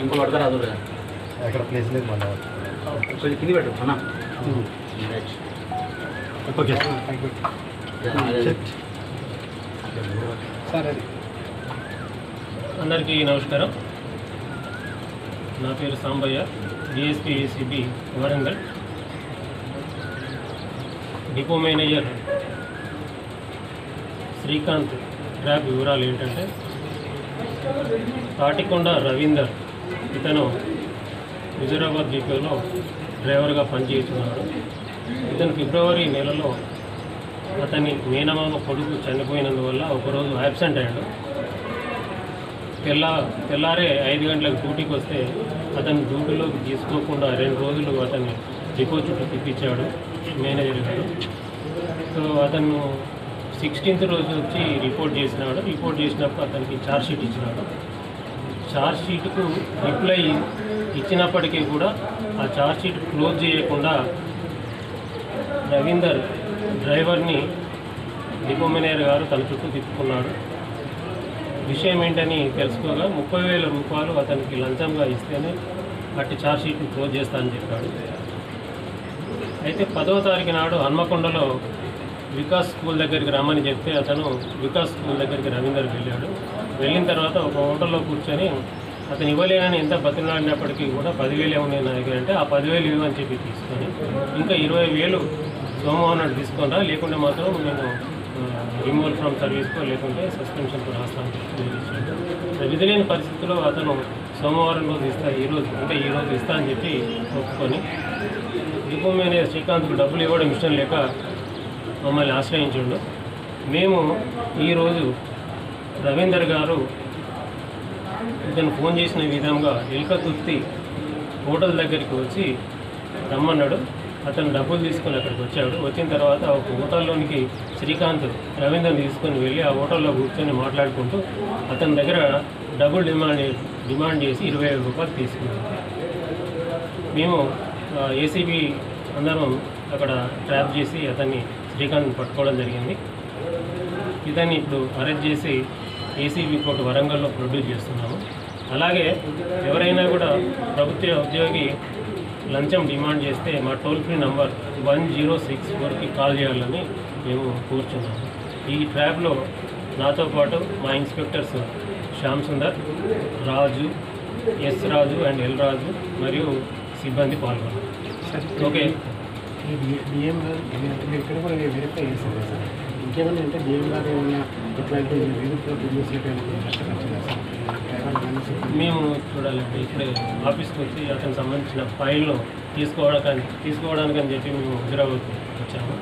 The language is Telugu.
ఇంకో పడతారు అది అక్కడ ప్లేస్ లేదు మళ్ళీ కొంచెం కింది పెట్టు అన్న. ఓకే సరే. అందరికీ నమస్కారం. నా పేరు Sambaiah, DSP ACB Warangal. Depot manager Srikanth trap వివరాలు ఏంటంటే, తాటికొండ రవీందర్ ఇతను హుజూరాబాద్ డిపోలో డ్రైవర్గా పనిచేస్తున్నాడు. ఇతను ఫిబ్రవరి నెలలో అతని మేనమామ కొడుకు చనిపోయినందువల్ల ఒకరోజు యాబ్సెంట్ అయ్యాడు. తెల్లారే 5 గంటలకు డ్యూటీకి వస్తే అతను డ్యూటీలోకి తీసుకోకుండా 2 రోజులు అతన్ని డిపో చుట్టూ తిప్పించాడు మేనేజర్ గారు. సో అతను 16th రోజు వచ్చి రిపోర్ట్ చేసినాడు. రిపోర్ట్ చేసినప్పుడు అతనికి ఛార్జ్షీట్ ఇచ్చినాడు. ఛార్జ్షీట్కు రిప్లై ఇచ్చినప్పటికీ కూడా ఆ ఛార్జ్షీట్ క్లోజ్ చేయకుండా రవీందర్ డ్రైవర్ని డిపో మేనేజర్ గారు తన చుట్టూ తిప్పుకున్నాడు. విషయం ఏంటని తెలుసుకోగా 30,000 రూపాయలు అతనికి లంచంగా ఇస్తేనే అట్టి ఛార్జ్షీట్ని క్లోజ్ చేస్తానని చెప్పాడు. అయితే 10వ తారీఖు నాడు హన్మకొండలో వికాస్ స్కూల్ దగ్గరికి రమ్మని చెప్తే అతను వికాస్ స్కూల్ దగ్గరికి రవీందర్ వెళ్ళాడు. వెళ్ళిన తర్వాత ఒక హోటల్లో కూర్చొని అతను ఇవ్వలేనని ఎంత బతిలాడినప్పటికీ కూడా 10,000 ఉన్నాయి నా దగ్గర అంటే ఆ 10,000 ఇవ్వని చెప్పి తీసుకొని ఇంకా 20,000 సోమవారం నాడు తీసుకొని రా, లేకుంటే మాత్రం నేను రిమూవల్ ఫ్రమ్ సర్వీస్కో లేకుంటే సస్పెన్షన్కు రాస్తాను చెప్పి విధి లేని పరిస్థితుల్లో అతను సోమవారం రోజు ఈరోజు ఇస్తా అని చెప్పి ఒప్పుకొని డిపో మేనేజర్ శ్రీకాంత్కు డబ్బులు ఇవ్వడం ఇష్టం లేక మమ్మల్ని ఆశ్రయించిండు. మేము ఈరోజు రవీందర్ గారు ఇతను ఫోన్ చేసిన విధంగా ఎల్కతుర్తి హోటల్ దగ్గరికి వచ్చి రమ్మన్నాడు. అతను డబ్బులు తీసుకొని అక్కడికి వచ్చాడు. వచ్చిన తర్వాత ఒక హోటల్లోనికి శ్రీకాంత్ రవీందర్ని తీసుకొని వెళ్ళి ఆ హోటల్లో కూర్చొని మాట్లాడుకుంటూ అతని దగ్గర డబ్బులు డిమాండ్ చేసి 20,000 రూపాయలు తీసుకున్నాం. మేము ఏసీబీ అందరం అక్కడ ట్రాప్ చేసి అతన్ని శ్రీకాంత్ పట్టుకోవడం జరిగింది. ఇతన్ని ఇప్పుడు అరెస్ట్ చేసి ఏసీబీ కోర్టు వరంగల్లో ప్రొడ్యూస్ చేస్తున్నాము. అలాగే ఎవరైనా కూడా ప్రభుత్వ ఉద్యోగి లంచం డిమాండ్ చేస్తే మా టోల్ ఫ్రీ నంబర్ 1064కి కాల్ చేయాలని మేము కూర్చున్నాము. ఈ ట్రాప్లో నాతో పాటు మా inspectors Shyam Sundar, Raju, S Raju and L Raju మరియు సిబ్బంది పాల్గొన్నారు. ఓకే, ఇక్కడ కూడా వెరిఫై చేస్తారు సార్. ఇంకేమైనా అంటే డిఎం గారు ఏమైనా ఇట్లాంటి మేము చూడాలంటే ఇప్పుడే ఆఫీస్కి వచ్చి అతనికి సంబంధించిన ఫైల్ను తీసుకోవడానికని చెప్పి మేము హుజూరాబాద్ వచ్చాము.